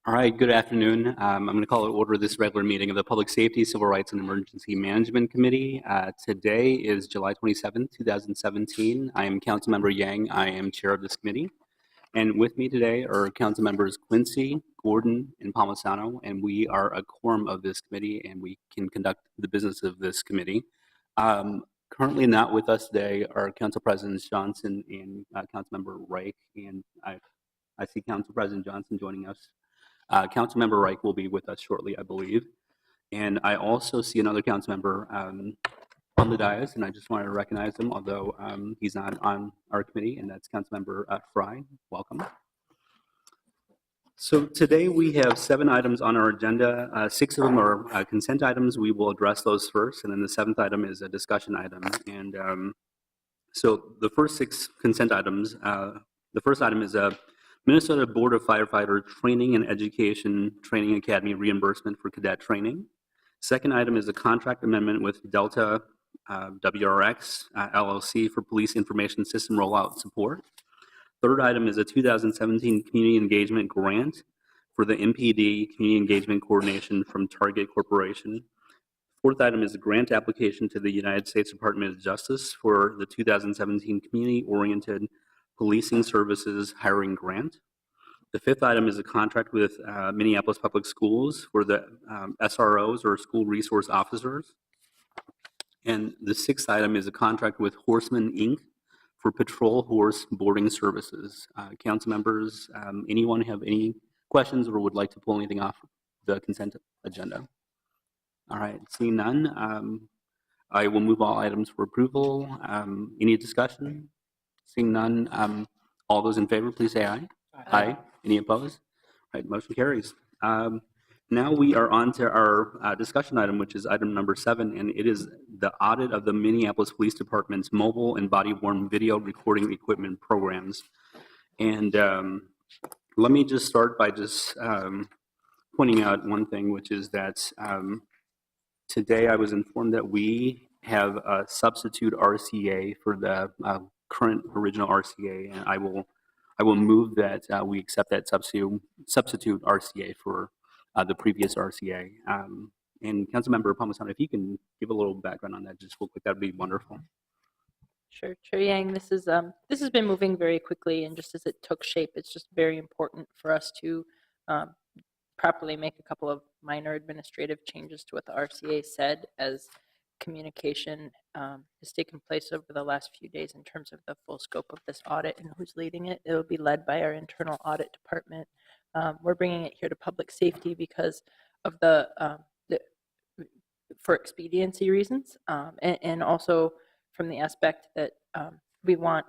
All right, good afternoon. I'm going to call to order this regular meeting of the Public Safety, Civil Rights, and Emergency Management Committee. Today is July 27th, 2017. I am Councilmember Yang. I am chair of this committee. And with me today are Council members Quincy, Gordon, and Palmisano, and we are a quorum of this committee, and we can conduct the business of this committee. Currently not with us today are Council Presidents Johnson and Councilmember Reich, and I see Council President Johnson joining us. Councilmember Reich will be with us shortly, I believe. And I also see another council member on the dais, and I just want to recognize him, although he's not on our committee, and that's Councilmember Fry. Welcome. So today we have 7 items on our agenda. 6 of them are consent items. We will address those first, and then the 7th item is a discussion item. And so the first 6 consent items, the first item is a Minnesota Board of Firefighter Training and Education Training Academy reimbursement for cadet training. Second item is a contract amendment with Delta WRX LLC for police information system rollout support. Third item is a 2017 community engagement grant for the MPD community engagement coordination from Target Corporation. Fourth item is a grant application to the United States Department of Justice for the 2017 community oriented policing services hiring grant. The fifth item is a contract with Minneapolis Public Schools for the SROs, or school resource officers. And the sixth item is a contract with Horseman Inc. for patrol horse boarding services. Council members, anyone have any questions or would like to pull anything off the consent agenda? All right, seeing none, I will move all items for approval. Any discussion? Seeing none, all those in favor, please say aye. Aye. Any opposed? All right, motion carries. Now we are on to our discussion item, which is item number 7, and it is the audit of the Minneapolis Police Department's mobile and body-worn video recording equipment programs. And let me just start by just pointing out one thing, which is that today I was informed that we have a substitute RCA for the current original RCA, and I will move that we accept that substitute RCA for the previous RCA. And Councilmember Palmisano, if you can give a little background on that just real quick, that would be wonderful. Sure, Chair Yang. This has been moving very quickly, and just as it took shape, it's just very important for us to properly make a couple of minor administrative changes to what the RCA said, as communication has taken place over the last few days in terms of the full scope of this audit and who's leading it. It will be led by our internal audit department. We're bringing it here to public safety because of for expediency reasons, and also from the aspect that we want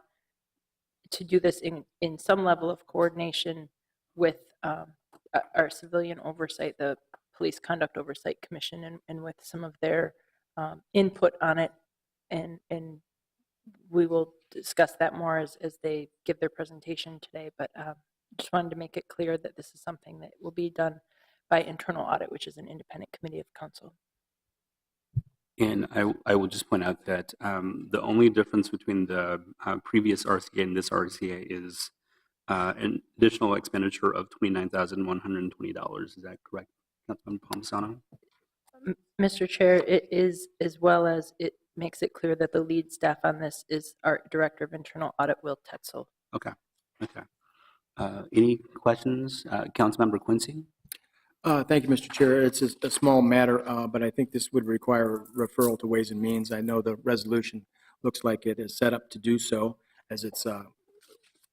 to do this in some level of coordination with our civilian oversight, the Police Conduct Oversight Commission, and with some of their input on it, and we will discuss that more as they give their presentation today. But just wanted to make it clear that this is something that will be done by internal audit, which is an independent committee of council. And I will just point out that the only difference between the previous RCA and this RCA is an additional expenditure of $29,120. Is that correct, Councilman Palmisano? Mr. Chair, it is, as well as it makes it clear that the lead staff on this is our Director of Internal Audit, Will Tetzel. Okay. Any questions? Councilmember Quincy? Thank you, Mr. Chair. It's a small matter, but I think this would require referral to Ways and Means. I know the resolution looks like it is set up to do so, as it's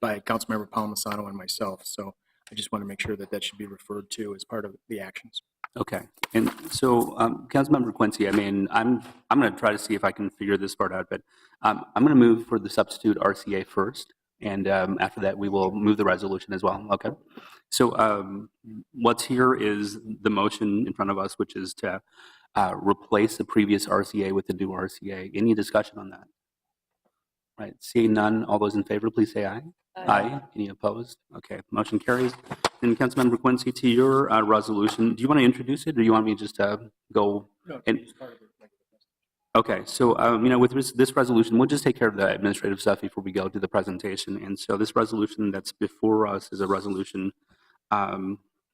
by Councilmember Palmisano and myself. So I just want to make sure that that should be referred to as part of the actions. Okay. And so, Councilmember Quincy, I mean, I'm going to try to see if I can figure this part out, but I'm going to move for the substitute RCA first, and after that, we will move the resolution as well. Okay. So, what's here is the motion in front of us, which is to replace the previous RCA with the new RCA. Any discussion on that? Right. Seeing none, all those in favor, please say aye. Aye. Any opposed? Okay, motion carries. And Councilmember Quincy, to your resolution, do you want to introduce it, or do you want me just to go? No, and, it's part of it. okay, so with this resolution, we'll just take care of the administrative stuff before we go to the presentation. And so this resolution that's before us is a resolution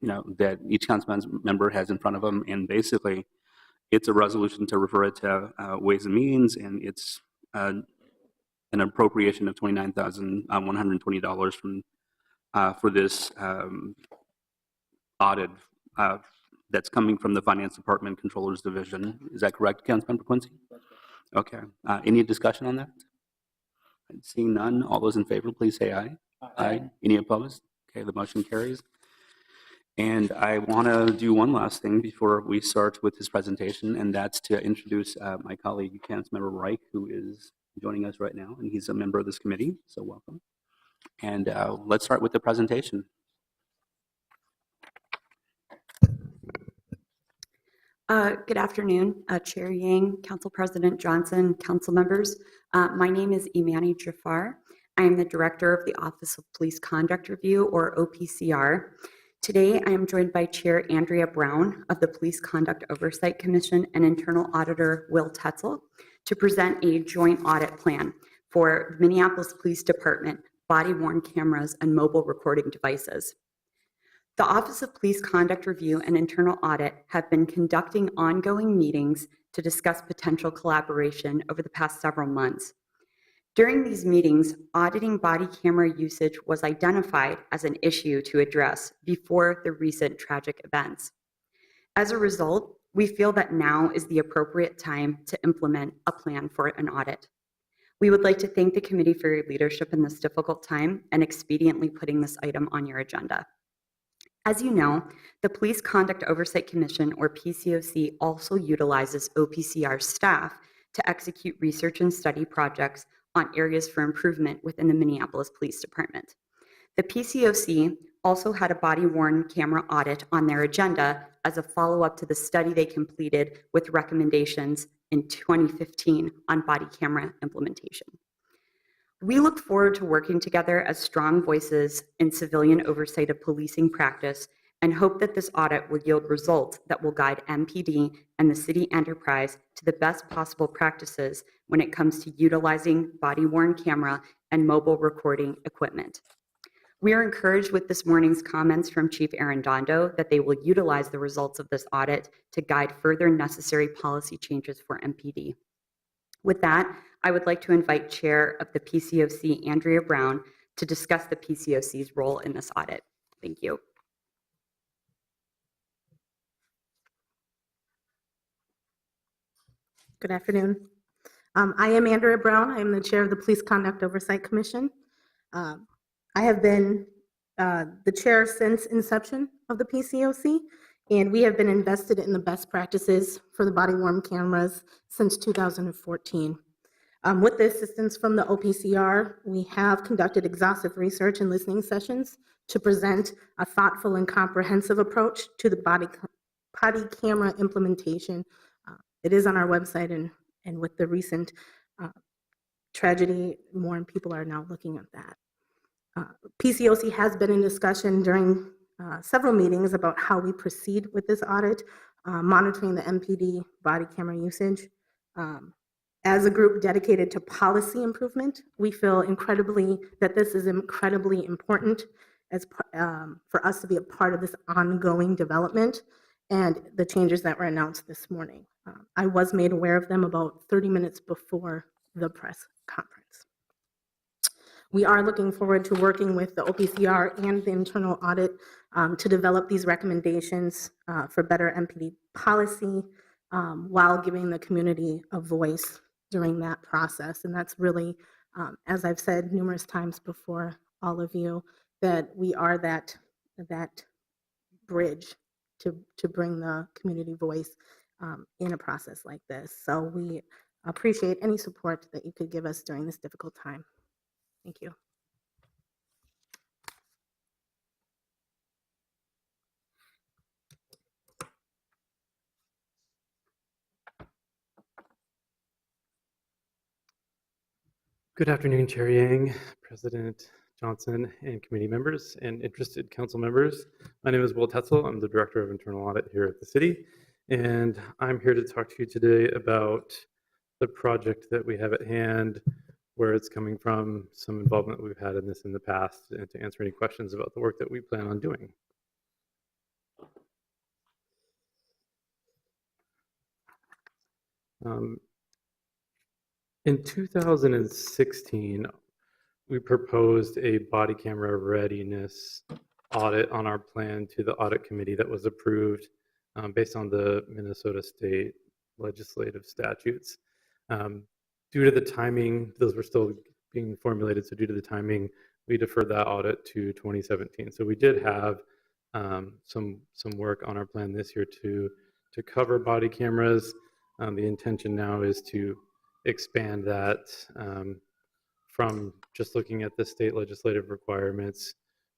that each council member has in front of them. And basically, it's a resolution to refer it to Ways and Means, and it's an appropriation of $29,120 from for this audit that's coming from the Finance Department Controllers Division. Is that correct, Councilmember Quincy? Okay. Any discussion on that? Seeing none, all those in favor, please say aye. Aye. Any opposed? Okay, the motion carries. And I want to do one last thing before we start with this presentation, and that's to introduce my colleague, Councilmember Reich, who is joining us right now, and he's a member of this committee, so welcome. And let's start with the presentation. Good afternoon, Chair Yang, Council President Johnson, council members. My name is Imani Jafar. I am the Director of the Office of Police Conduct Review, or OPCR. Today, I am joined by Chair Andrea Brown of the Police Conduct Oversight Commission and Internal Auditor Will Tetzel to present a joint audit plan for Minneapolis Police Department body-worn cameras and mobile recording devices. The Office of Police Conduct Review and Internal Audit have been conducting ongoing meetings to discuss potential collaboration over the past several months. During these meetings, auditing body camera usage was identified as an issue to address before the recent tragic events. As a result, we feel that now is the appropriate time to implement a plan for an audit. We would like to thank the committee for your leadership in this difficult time and expediently putting this item on your agenda. As you know, the Police Conduct Oversight Commission, or PCOC, also utilizes OPCR staff to execute research and study projects on areas for improvement within the Minneapolis Police Department. The PCOC also had a body-worn camera audit on their agenda as a follow-up to the study they completed with recommendations in 2015 on body camera implementation. We look forward to working together as strong voices in civilian oversight of policing practice and hope that this audit will yield results that will guide MPD and the city enterprise to the best possible practices when it comes to utilizing body-worn camera and mobile recording equipment. We are encouraged with this morning's comments from Chief Arredondo that they will utilize the results of this audit to guide further necessary policy changes for MPD. With that, I would like to invite Chair of the PCOC, Andrea Brown, to discuss the PCOC's role in this audit. Thank you. Good afternoon. I am Andrea Brown. I am the chair of the Police Conduct Oversight Commission. I have been the chair since inception of the PCOC, and we have been invested in the best practices for the body-worn cameras since 2014. With the assistance from the OPCR, we have conducted exhaustive research and listening sessions to present a thoughtful and comprehensive approach to the body camera implementation. It is on our website, and with the recent tragedy, more people are now looking at that. PCOC has been in discussion during several meetings about how we proceed with this audit, monitoring the MPD body camera usage. As a group dedicated to policy improvement, we feel that this is incredibly important for us to be a part of this ongoing development and the changes that were announced this morning. I was made aware of them about 30 minutes before the press conference. We are looking forward to working with the OPCR and the internal audit to develop these recommendations for better MPD policy while giving the community a voice during that process. And that's really, as I've said numerous times before all of you, that we are that bridge to bring the community voice in a process like this. So we appreciate any support that you could give us during this difficult time. Thank you. Good afternoon, Chair Yang, President Johnson, and committee members and interested council members. My name is Will Tetzel. I'm the Director of Internal Audit here at the city, and I'm here to talk to you today about the project that we have at hand, where it's coming from, some involvement we've had in this in the past, and to answer any questions about the work that we plan on doing. In 2016, we proposed a body camera readiness audit on our plan to the audit committee that was approved based on the Minnesota State legislative statutes. Due to the timing, those were still being formulated, so due to the timing, we deferred that audit to 2017. So we did have some work on our plan this year to cover body cameras. The intention now is to expand that from just looking at the state legislative requirements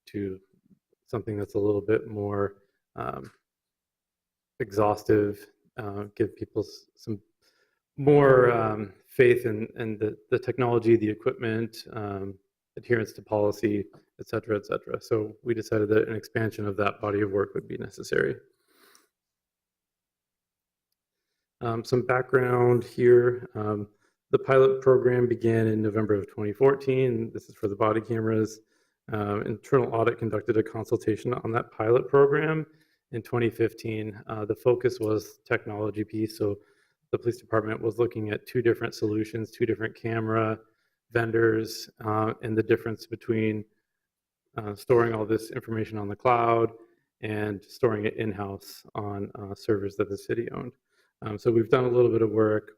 to something that's a little bit more exhaustive, give people some more faith in the technology, the equipment, adherence to policy, et cetera, et cetera. So we decided that an expansion of that body of work would be necessary. Some background here. The pilot program began in November of 2014. This is for the body cameras. Internal Audit conducted a consultation on that pilot program in 2015. The focus was technology piece. So the police department was looking at two different solutions, two different camera vendors, and the difference between storing all this information on the cloud and storing it in-house on servers that the city owned. So we've done a little bit of work.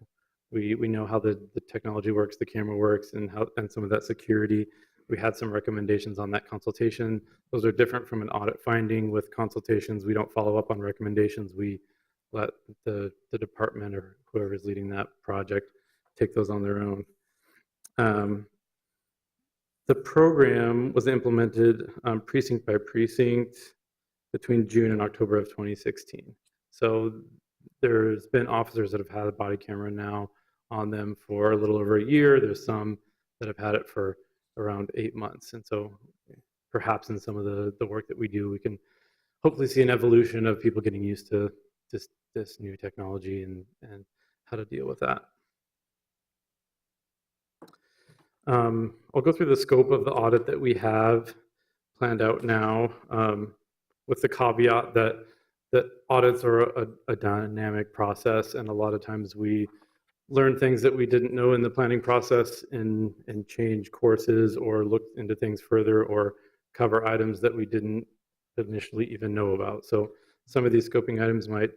We know how the technology works, the camera works, and some of that security. We had some recommendations on that consultation. Those are different from an audit finding. With consultations, we don't follow up on recommendations. We let the department or whoever is leading that project take those on their own. The program was implemented precinct by precinct between June and October of 2016. So there's been officers that have had a body camera now on them for a little over a year. There's some that have had it for around 8 months. And so perhaps in some of the work that we do, we can hopefully see an evolution of people getting used to this new technology and how to deal with that. I'll go through the scope of the audit that we have planned out now, with the caveat that audits are a dynamic process, and a lot of times we learn things that we didn't know in the planning process and change courses or look into things further or cover items that we didn't initially even know about. So some of these scoping items might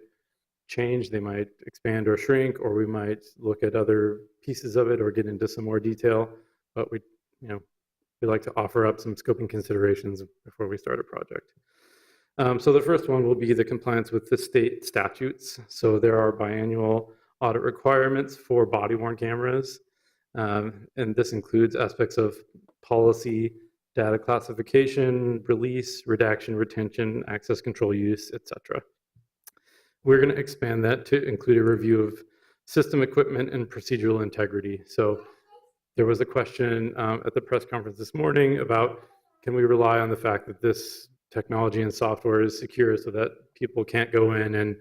change, they might expand or shrink, or we might look at other pieces of it or get into some more detail, but we like to offer up some scoping considerations before we start a project. So the first one will be the compliance with the state statutes. So there are biannual audit requirements for body-worn cameras, and this includes aspects of policy, data classification, release, redaction, retention, access control, use, etc. We're going to expand that to include a review of system equipment and procedural integrity. So there was a question at the press conference this morning about, can we rely on the fact that this technology and software is secure so that people can't go in and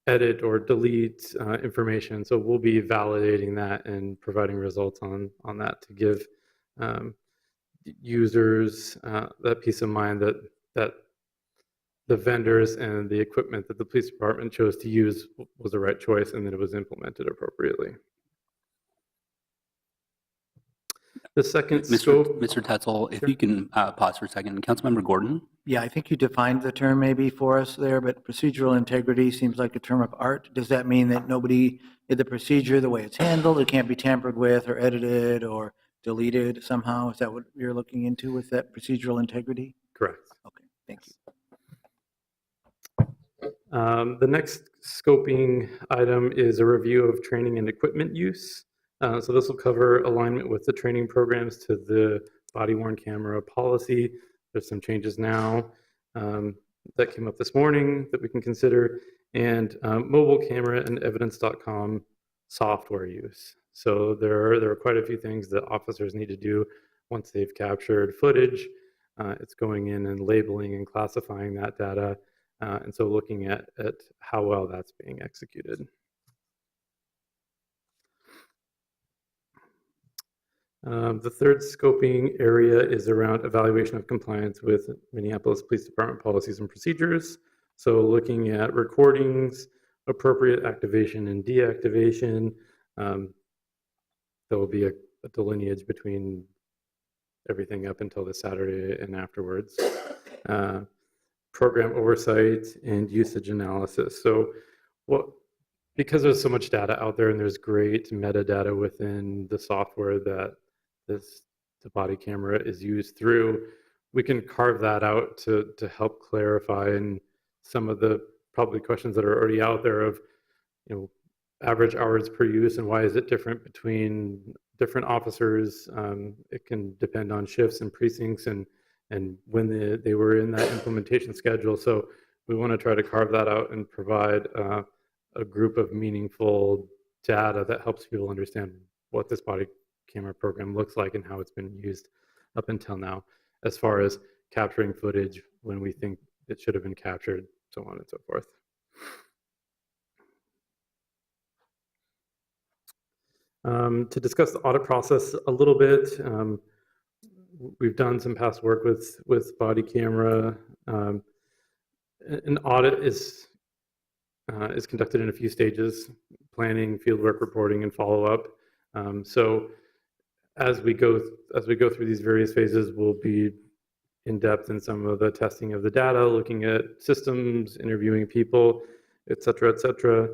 edit or delete information. So we'll be validating that and providing results on that to give users that peace of mind that the vendors and the equipment that the police department chose to use was the right choice and that it was implemented appropriately. The second scope. Mr. Tetzel, if you can pause for a second. Councilmember Gordon? Yeah, I think you defined the term maybe for us there, but procedural integrity seems like a term of art. Does that mean that nobody did the procedure the way it's handled? It can't be tampered with or edited or deleted somehow? Is that what you're looking into with that procedural integrity? Correct. Okay, thank you. The next scoping item is a review of training and equipment use. So this will cover alignment with the training programs to the body-worn camera policy. There's some changes now that came up this morning that we can consider, and mobile camera and evidence.com software use. So there are quite a few things that officers need to do once they've captured footage. It's going in and labeling and classifying that data, and so looking at how well that's being executed. The third scoping area is around evaluation of compliance with Minneapolis Police Department policies and procedures. So looking at recordings, appropriate activation and deactivation, There will be a delineage between everything up until the Saturday and afterwards. Program oversight and usage analysis. So because there's so much data out there and there's great metadata within the software that the body camera is used through, we can carve that out to help clarify and some of the probably questions that are already out there of, average hours per use and why is it different between different officers. It can depend on shifts and precincts and when they were in that implementation schedule. So we want to try to carve that out and provide a group of meaningful data that helps people understand what this body camera program looks like and how it's been used up until now, as far as capturing footage when we think it should have been captured, so on and so forth. To discuss the audit process a little bit, we've done some past work with body camera. An audit is conducted in a few stages: planning, fieldwork, reporting, and follow-up. So as we go through these various phases, we'll be in depth in some of the testing of the data, looking at systems, interviewing people, et cetera, et cetera.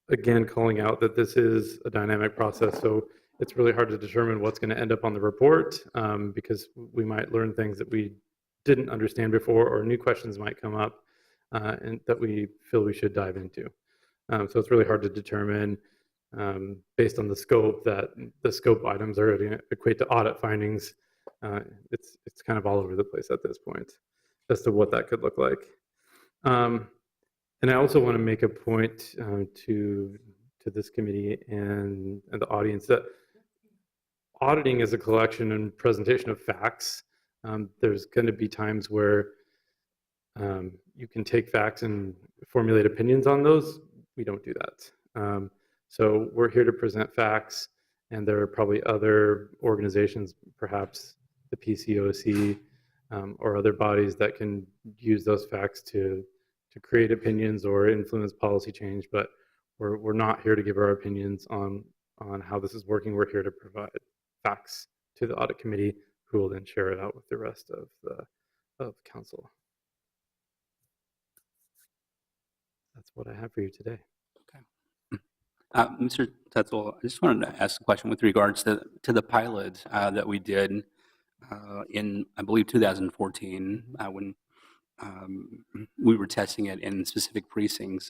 Again, calling out that this is a dynamic process, so it's really hard to determine what's going to end up on the report because we might learn things that we didn't understand before, or new questions might come up and that we feel we should dive into. So it's really hard to determine based on the scope that the scope items are going to equate to audit findings. It's kind of all over the place at this point as to what that could look like. And I also want to make a point to this committee and the audience that auditing is a collection and presentation of facts. There's going to be times where you can take facts and formulate opinions on those. We don't do that. So we're here to present facts, and there are probably other organizations, perhaps the PCOC or other bodies that can use those facts to create opinions or influence policy change, but we're not here to give our opinions on how this is working. We're here to provide facts to the audit committee, who will then share it out with the rest of council. That's what I have for you today. Mr. Tetzel, I just wanted to ask a question with regards to the pilot that we did in, I believe, 2014 when we were testing it in specific precincts.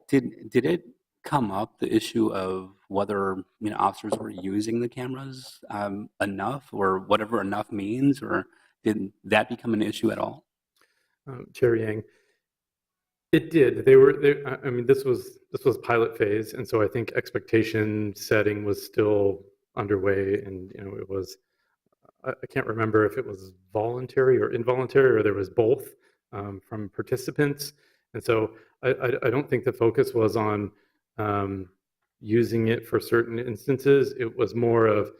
Did it come up, the issue of whether officers were using the cameras enough, or whatever enough means, or did that become an issue at all? Chair Yang, it did. I mean, this was pilot phase, and so I think expectation setting was still underway, and it was. I can't remember if it was voluntary or involuntary, or there was both from participants. And so I don't think the focus was on using it for certain instances. It was more of,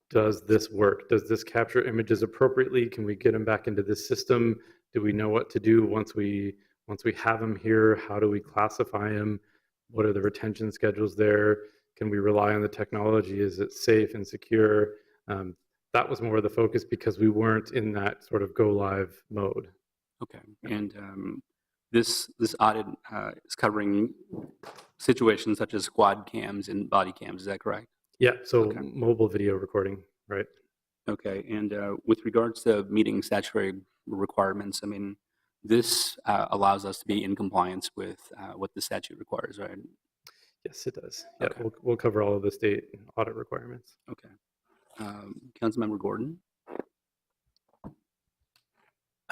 does this work? Does this capture images appropriately? Can we get them back into this system? Do we know what to do once we have them here? How do we classify them? What are the retention schedules there? Can we rely on the technology? Is it safe and secure? That was more of the focus because we weren't in that sort of go live mode. Okay, and this audit is covering situations such as squad cams and body cams. Is that correct? Yeah. So Okay. Mobile video recording, right? Okay, and with regards to meeting statutory requirements, I mean, this allows us to be in compliance with what the statute requires, right? Yes, it does. Yeah, Okay. we'll cover all of the state audit requirements. Okay. Councilmember Gordon?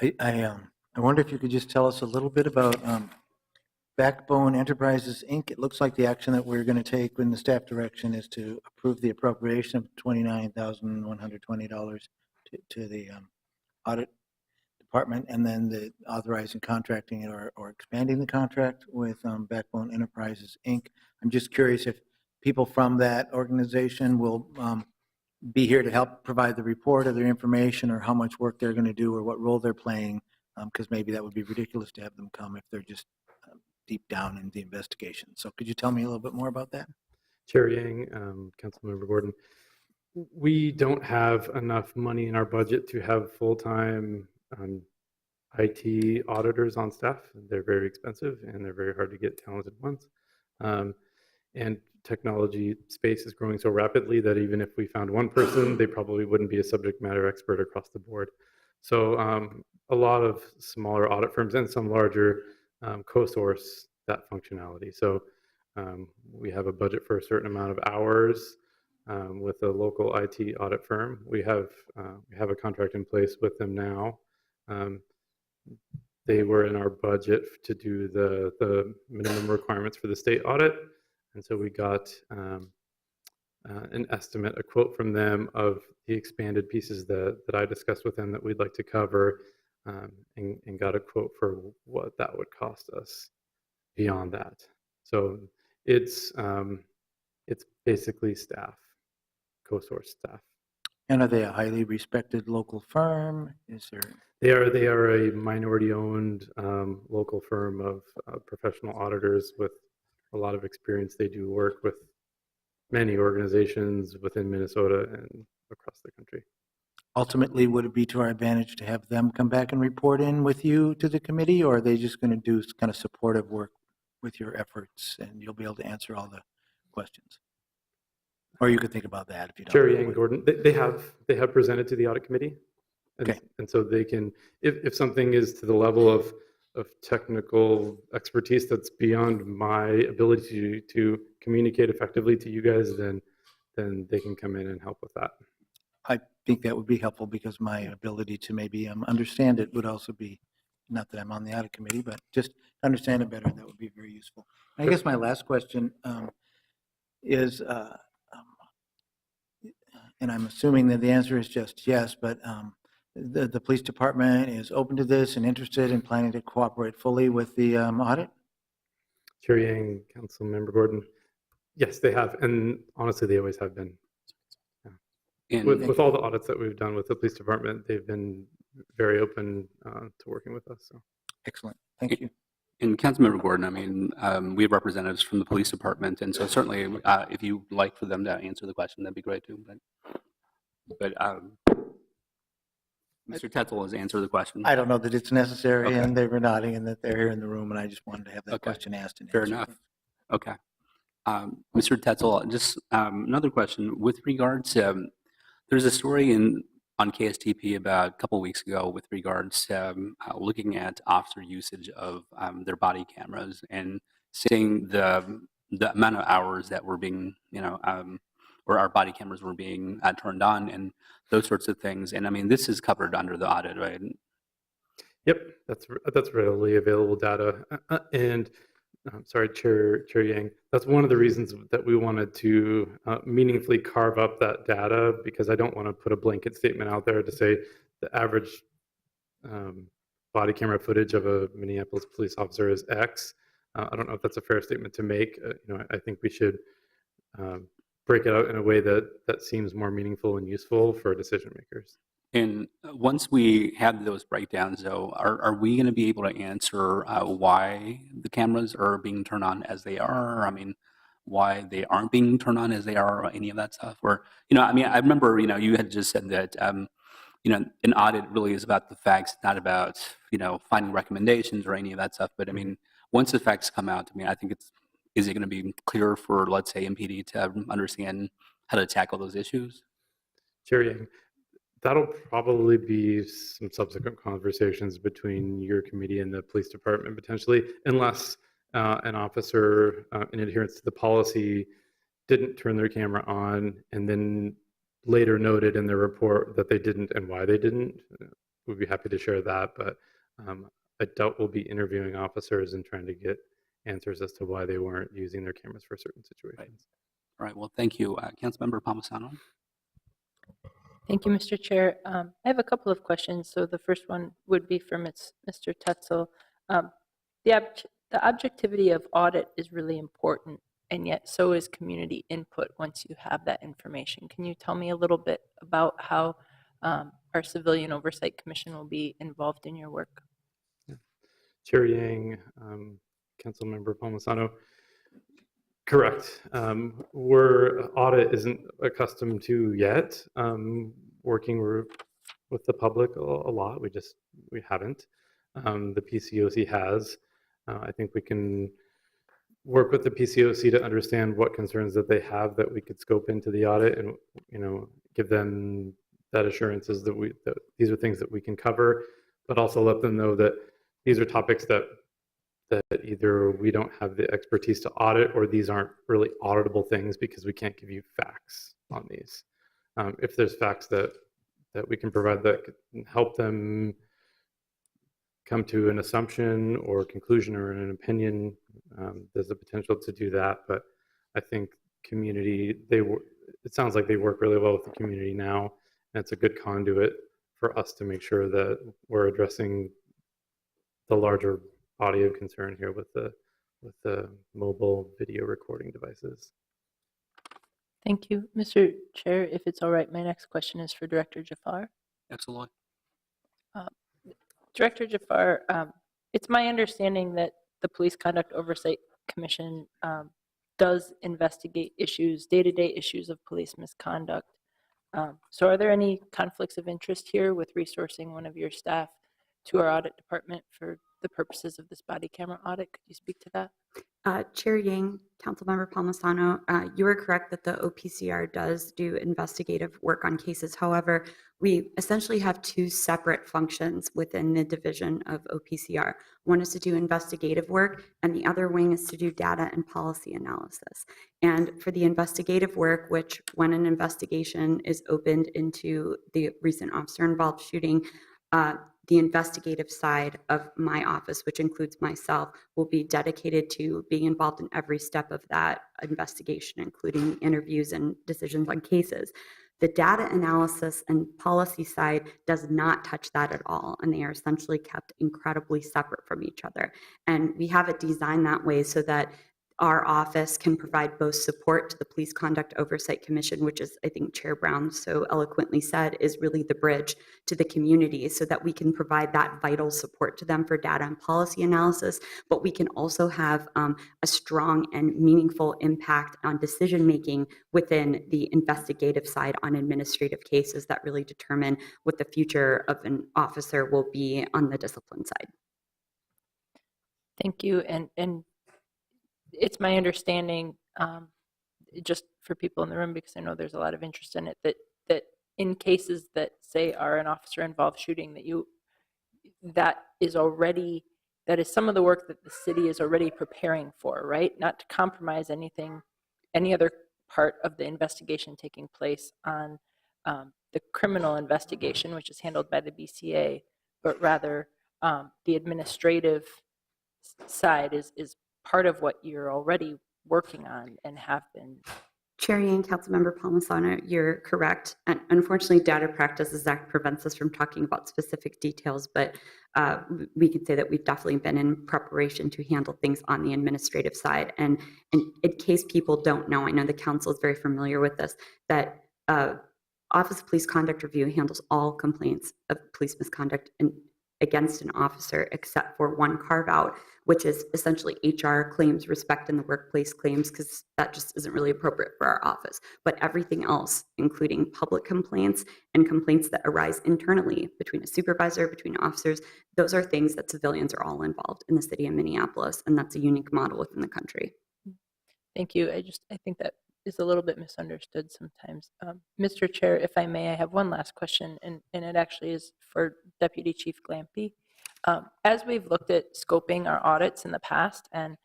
I wonder if you could just tell us a little bit about Backbone Enterprises, Inc. It looks like the action that we're going to take in the staff direction is to approve the appropriation of $29,120 to the audit department, and then the authorizing contracting it or expanding the contract with Backbone Enterprises, Inc. I'm just curious if people from that organization will be here to help provide the report or their information, or how much work they're going to do, or what role they're playing, because maybe that would be ridiculous to have them come if they're just deep down in the investigation. So could you tell me a little bit more about that? Chair Yang, Councilmember Gordon, we don't have enough money in our budget to have full-time IT auditors on staff. They're very expensive and they're very hard to get talented ones. And technology space is growing so rapidly that even if we found one person, they probably wouldn't be a subject matter expert across the board. So a lot of smaller audit firms and some larger co-source that functionality. So we have a budget for a certain amount of hours with a local IT audit firm. We have a contract in place with them now. They were in our budget to do the minimum requirements for the state audit. And so we got an estimate, a quote from them of the expanded pieces that I discussed with them that we'd like to cover, and got a quote for what that would cost us beyond that. So it's basically staff, co-source staff. And are they a highly respected local firm? Is there? They are a minority-owned local firm of professional auditors with a lot of experience. They do work with many organizations within Minnesota and across the country. Ultimately, would it be to our advantage to have them come back and report in with you to the committee, or are they just going to do kind of supportive work with your efforts and you'll be able to answer all the questions? Or you could think about that if you don't. Chair Yang, Gordon, they have presented to the audit committee. And, Okay. and so they can, if something is to the level of technical expertise that's beyond my ability to communicate effectively to you guys, then they can come in and help with that. I think that would be helpful because my ability to maybe understand it would also be, not that I'm on the audit committee, but just understand it better, that would be very useful. I guess my last question is, and I'm assuming that the answer is just yes, but the police department is open to this and interested in planning to cooperate fully with the audit? Chair Yang, Councilmember Gordon, yes, they have, and honestly, they always have been. And With all the audits that we've done with the police department, they've been very open to working with us. So. Excellent. Thank you. And Councilmember Gordon, I mean, we have representatives from the police department, and so certainly, if you'd like for them to answer the question, that'd be great too. But Mr. Tetzel has answered the question. I don't know that it's necessary, Okay. and they were nodding and that they're here in the room, and I just wanted to have that Okay. question asked and Fair answered. enough. Okay. Mr. Tetzel, just another question with regards to, there's a story on KSTP about a couple weeks ago with regards to looking at officer usage of their body cameras and seeing the amount of hours that were being, or our body cameras were being turned on and those sorts of things. And I mean, this is covered under the audit, right? Yep, that's readily available data. And sorry, Chair Yang, that's one of the reasons that we wanted to meaningfully carve up that data, because I don't want to put a blanket statement out there to say the average body camera footage of a Minneapolis police officer is X. I don't know if that's a fair statement to make. I think we should break it out in a way that seems more meaningful and useful for decision makers. And once we have those breakdowns, though, are we going to be able to answer why the cameras are being turned on as they are? I mean, why they aren't being turned on as they are, or any of that stuff? Or, I mean, I remember, you had just said that, an audit really is about the facts, not about, finding recommendations or any of that stuff. But I mean, once the facts come out, I mean, I think is it going to be clear for, let's say, MPD to understand how to tackle those issues? Chair Yang, that'll probably be some subsequent conversations between your committee and the police department potentially, unless an officer in adherence to the policy didn't turn their camera on and then later noted in their report that they didn't and why they didn't. We'd be happy to share that, but I doubt we'll be interviewing officers and trying to get answers as to why they weren't using their cameras for certain situations. All right, well, thank you. Councilmember Palmisano? Thank you, Mr. Chair. I have a couple of questions. So the first one would be for Mr. Tetzel. The objectivity of audit is really important, and yet so is community input once you have that information. Can you tell me a little bit about how our Civilian Oversight Commission will be involved in your work? Chair Yang, Councilmember Palmisano. Correct. We're audit isn't accustomed to yet. Working with the public a lot. We haven't. The PCOC has. I think we can work with the PCOC to understand what concerns that they have that we could scope into the audit, and give them that assurances that these are things that we can cover, but also let them know that these are topics that either we don't have the expertise to audit, or these aren't really auditable things because we can't give you facts on these. If there's facts that we can provide that can help them come to an assumption or conclusion or an opinion, there's a potential to do that. But I think community, it sounds like they work really well with the community now, and it's a good conduit for us to make sure that we're addressing the larger body of concern here with the mobile video recording devices. Thank you. Mr. Chair, if it's all right, my next question is for Director Jafar. Absolutely. Director Jafar, it's my understanding that the Police Conduct Oversight Commission does investigate issues, day-to-day issues of police misconduct. So are there any conflicts of interest here with resourcing one of your staff to our audit department for the purposes of this body camera audit? Could you speak to that? Chair Yang, Councilmember Palmisano, you are correct that the OPCR does do investigative work on cases. However, we essentially have two separate functions within the division of OPCR. One is to do investigative work, and the other wing is to do data and policy analysis. And for the investigative work, which when an investigation is opened into the recent officer-involved shooting, the investigative side of my office, which includes myself, will be dedicated to being involved in every step of that investigation, including interviews and decisions on cases. The data analysis and policy side does not touch that at all, and they are essentially kept incredibly separate from each other. And we have it designed that way so that our office can provide both support to the Police Conduct Oversight Commission, which is, I think Chair Brown so eloquently said, is really the bridge to the community, so that we can provide that vital support to them for data and policy analysis, but we can also have a strong and meaningful impact on decision-making within the investigative side on administrative cases that really determine what the future of an officer will be on the discipline side. Thank you. And it's my understanding, just for people in the room, because I know there's a lot of interest in it, that in cases that say are an officer-involved shooting, that is some of the work that the city is already preparing for, right? Not to compromise any other part of the investigation taking place on the criminal investigation, which is handled by the BCA, but rather the administrative side is part of what you're already working on and have been. Chair Yang, Councilmember Palmisano, you're correct. And unfortunately, Data Practices Act prevents us from talking about specific details, but we can say that we've definitely been in preparation to handle things on the administrative side. And in case people don't know, I know the council is very familiar with this, that Office of Police Conduct Review handles all complaints of police misconduct against an officer, except for one carve-out, which is essentially HR claims, respect in the workplace claims, because that just isn't really appropriate for our office. But everything else, including public complaints and complaints that arise internally between a supervisor, between officers, those are things that civilians are all involved in the city of Minneapolis, and that's a unique model within the country. Thank you. I think that is a little bit misunderstood sometimes. Mr. Chair, if I may, I have one last question, and it actually is for Deputy Chief Glampy. As we've looked at scoping our audits in the past, and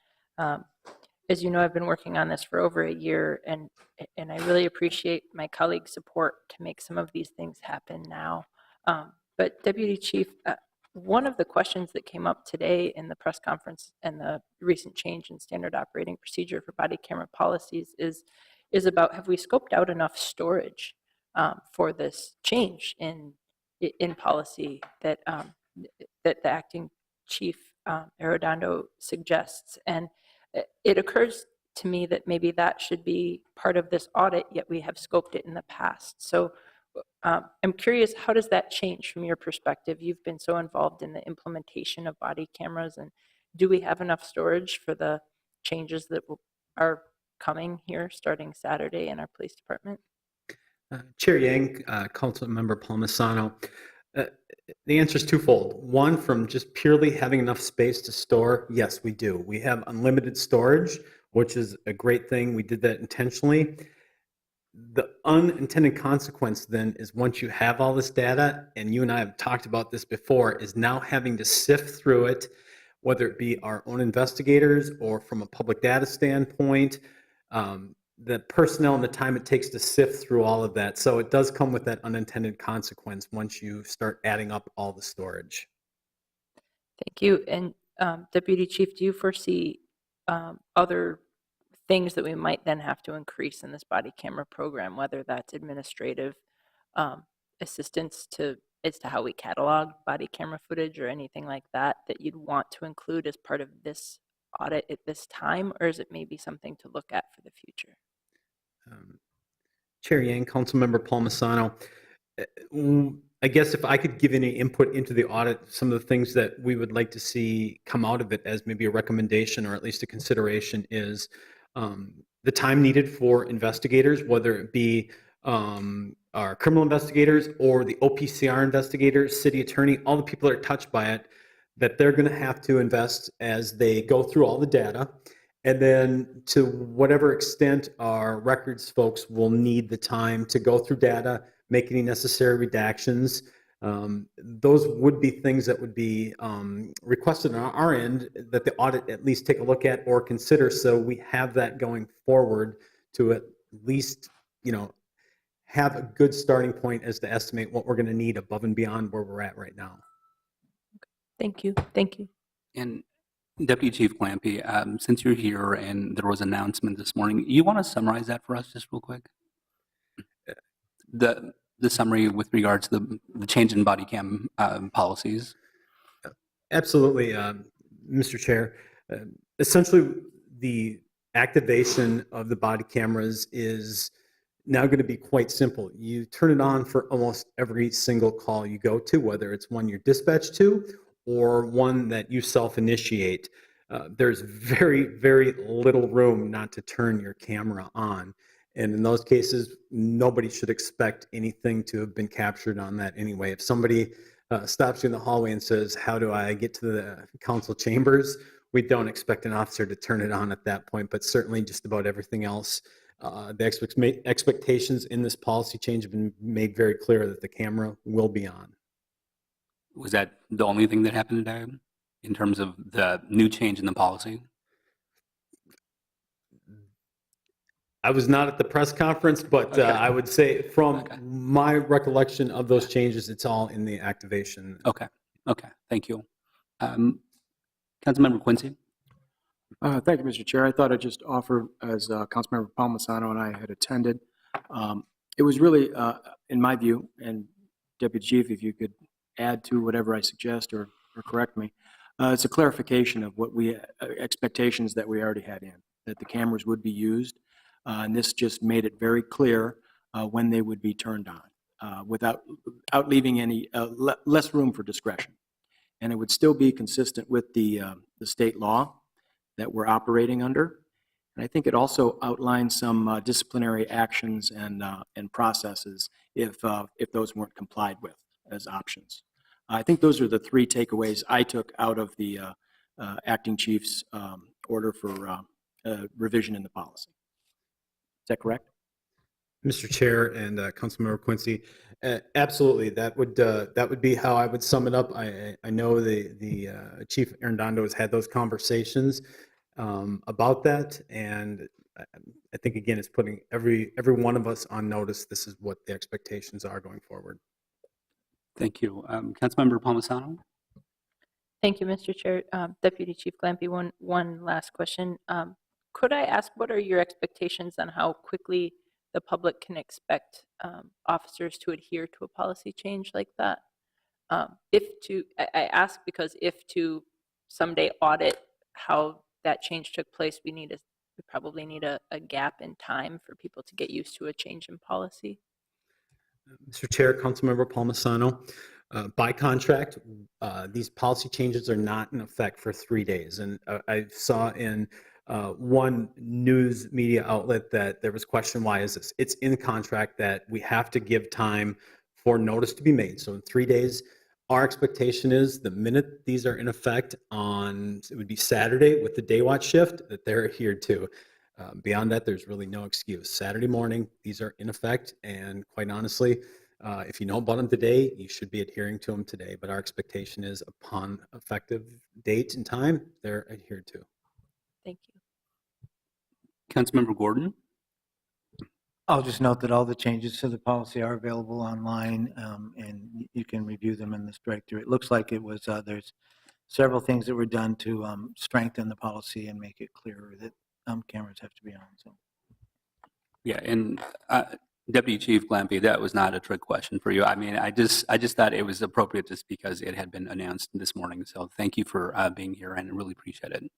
as you know, I've been working on this for over a year, and I really appreciate my colleagues' support to make some of these things happen now. But Deputy Chief, one of the questions that came up today in the press conference and the recent change in standard operating procedure for body camera policies is about, have we scoped out enough storage for this change in policy that that the acting chief Arredondo suggests? And it occurs to me that maybe that should be part of this audit, yet we have scoped it in the past. So I'm curious, how does that change from your perspective? You've been so involved in the implementation of body cameras, and Do we have enough storage for the changes that are coming here starting Saturday in our police department? Chair Yang, Council Member Palmisano, the answer is twofold. One, from just purely having enough space to store, yes, we do. We have unlimited storage, which is a great thing. We did that intentionally. The unintended consequence then is once you have all this data, and you and I have talked about this before, is now having to sift through it, whether it be our own investigators or from a public data standpoint, the personnel and the time it takes to sift through all of that. So it does come with that unintended consequence once you start adding up all the storage. Thank you. And Deputy Chief, do you foresee other things that we might then have to increase in this body camera program, whether that's administrative assistance as to how we catalog body camera footage or anything like that, that you'd want to include as part of this audit at this time, or is it maybe something to look at for the future? Chair Yang, Councilmember Palmisano, I guess if I could give any input into the audit, some of the things that we would like to see come out of it as maybe a recommendation or at least a consideration is the time needed for investigators, whether it be our criminal investigators or the OPCR investigators, city attorney, all the people that are touched by it, that they're going to have to invest as they go through all the data. And then to whatever extent our records folks will need the time to go through data, make any necessary redactions. Those would be things that would be requested on our end that the audit at least take a look at or consider, so we have that going forward to at least, have a good starting point as to estimate what we're going to need above and beyond where we're at right now. Thank you. Thank you. And Deputy Chief Glampy, since you're here and there was an announcement this morning, you want to summarize that for us just real quick? The summary with regards to the change in body cam policies. Absolutely, Mr. Chair. Essentially, the activation of the body cameras is now going to be quite simple. You turn it on for almost every single call you go to, whether it's one you're dispatched to or one that you self-initiate. There's very, very little room not to turn your camera on. And in those cases, nobody should expect anything to have been captured on that anyway. If somebody stops you in the hallway and says, "How do I get to the council chambers?" we don't expect an officer to turn it on at that point, but certainly just about everything else. The expectations in this policy change have been made very clear that the camera will be on. Was that the only thing that happened today in terms of the new change in the policy? I was not at the press conference, but Okay. I would say from Okay. my recollection of those changes, it's all in the activation. Okay. Thank you. Councilmember Quincy? Thank you, Mr. Chair. I thought I'd just offer, as Councilmember Palmisano and I had attended, it was really, in my view, and Deputy Chief, if you could add to whatever I suggest or correct me, it's a clarification of what expectations that we already had in, that the cameras would be used. And this just made it very clear when they would be turned on without leaving any less room for discretion. And it would still be consistent with the state law that we're operating under. And I think it also outlines some disciplinary actions and processes if those weren't complied with as options. I think those are the three takeaways I took out of the acting chief's order for revision in the policy. Is that correct? Mr. Chair and Councilmember Quincy, absolutely. That would be how I would sum it up. I know the Chief Arredondo has had those conversations about that, and I think again it's putting every one of us on notice. This is what the expectations are going forward. Thank you. Councilmember Palmisano? Thank you, Mr. Chair. Deputy Chief Glampy, one last question. Could I ask, what are your expectations on how quickly the public can expect officers to adhere to a policy change like that? I ask because if to someday audit how that change took place, we probably need a gap in time for people to get used to a change in policy. Mr. Chair, Councilmember Palmisano, By contract, these policy changes are not in effect for 3 days. And I saw in one news media outlet that there was question, why is this? It's in the contract that we have to give time for notice to be made. So in 3 days, our expectation is the minute these are in effect on, it would be Saturday with the day watch shift, that they're adhered to. Beyond that, there's really no excuse. Saturday morning, these are in effect, and quite honestly, if you know about them today, you should be adhering to them today. But our expectation is upon effective date and time, they're adhered to. Thank you. Councilmember Gordon? I'll just note that all the changes to the policy are available online, and you can review them in this directory. It looks like it was, there's several things that were done to strengthen the policy and make it clearer that cameras have to be on. So, Yeah, and Deputy Chief Glampy, that was not a trick question for you. I mean, I just thought it was appropriate just because it had been announced this morning. So thank you for being here, and I really appreciate it.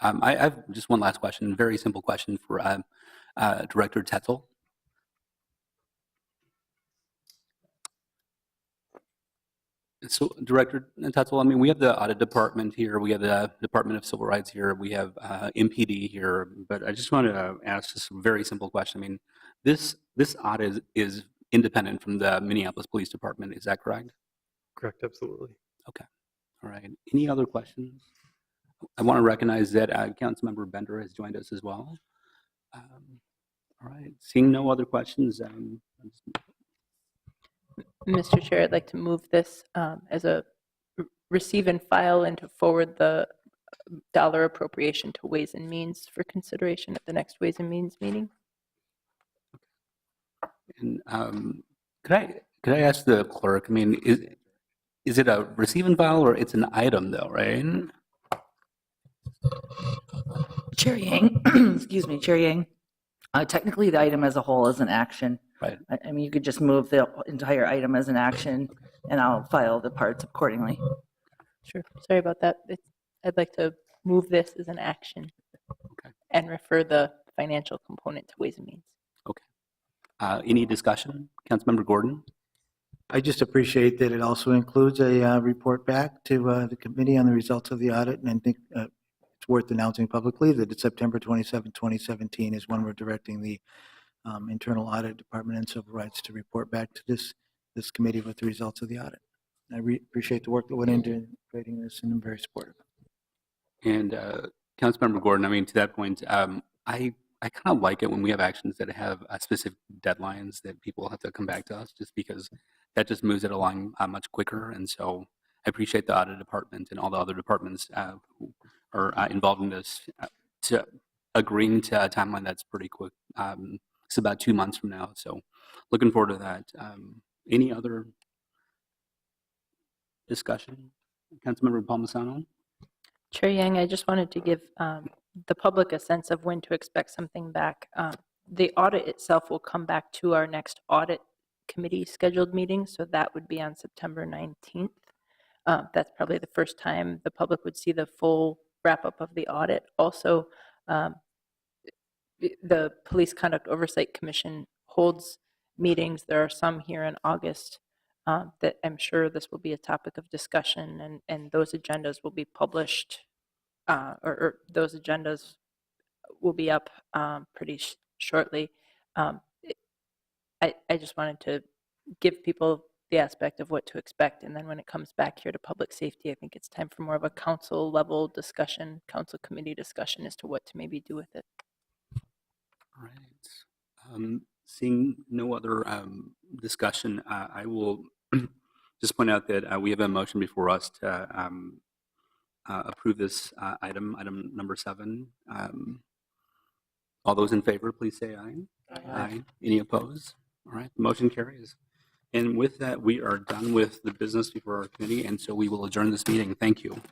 I have just one last question, very simple question for Director Tetzel. So, Director Tetzel, I mean, we have the Audit Department here, we have the Department of Civil Rights here, we have MPD here, but I just wanted to ask just a very simple question. I mean, this audit is independent from the Minneapolis Police Department, is that correct? Correct, absolutely. Okay, all right. Any other questions? I want to recognize that Councilmember Bender has joined us as well. All right, seeing no other questions, Mr. Chair, I'd like to move this as a receive and file and to forward the dollar appropriation to Ways and Means for consideration at the next Ways and Means meeting. and could I ask the clerk, I mean, is it a receive and file or it's an item though, right? Chair Yang, excuse me, Chair Yang. Technically, the item as a whole is an action. Right. I mean, you could just move the entire item as an action, and I'll file the parts accordingly. Sure. Sorry about that. I'd like to move this as an action and refer the financial component to Ways and Means. Okay. Any discussion? Councilmember Gordon? I just appreciate that it also includes a report back to the committee on the results of the audit, and I think it's worth announcing publicly that it's September 27, 2017 is when we're directing the Internal Audit Department and Civil Rights to report back to this committee with the results of the audit. I appreciate the work that went into creating this, and I'm very supportive. And Councilmember Gordon, I mean, to that point, I kind of like it when we have actions that have specific deadlines that people have to come back to us, just because that just moves it along much quicker. And so I appreciate the audit department and all the other departments who are involved in this to agreeing to a timeline that's pretty quick. It's about 2 months from now, so looking forward to that. Any other discussion? Councilmember Palmisano? Chair Yang, I just wanted to give the public a sense of when to expect something back. The audit itself will come back to our next audit committee scheduled meeting, so that would be on September 19th. That's probably the first time the public would see the full wrap-up of the audit. Also, the Police Conduct Oversight Commission holds meetings. There are some here in August that I'm sure this will be a topic of discussion, and those agendas will be published, or those agendas will be up pretty shortly. I just wanted to give people the aspect of what to expect, and then when it comes back here to public safety, I think it's time for more of a council level discussion, council committee discussion as to what to maybe do with it. All right. Seeing no other discussion, I will just point out that we have a motion before us to approve this item number 7. All those in favor, please say aye. Aye. Any opposed? All right, the motion carries. And with that, we are done with the business before our committee, and so we will adjourn this meeting. Thank you.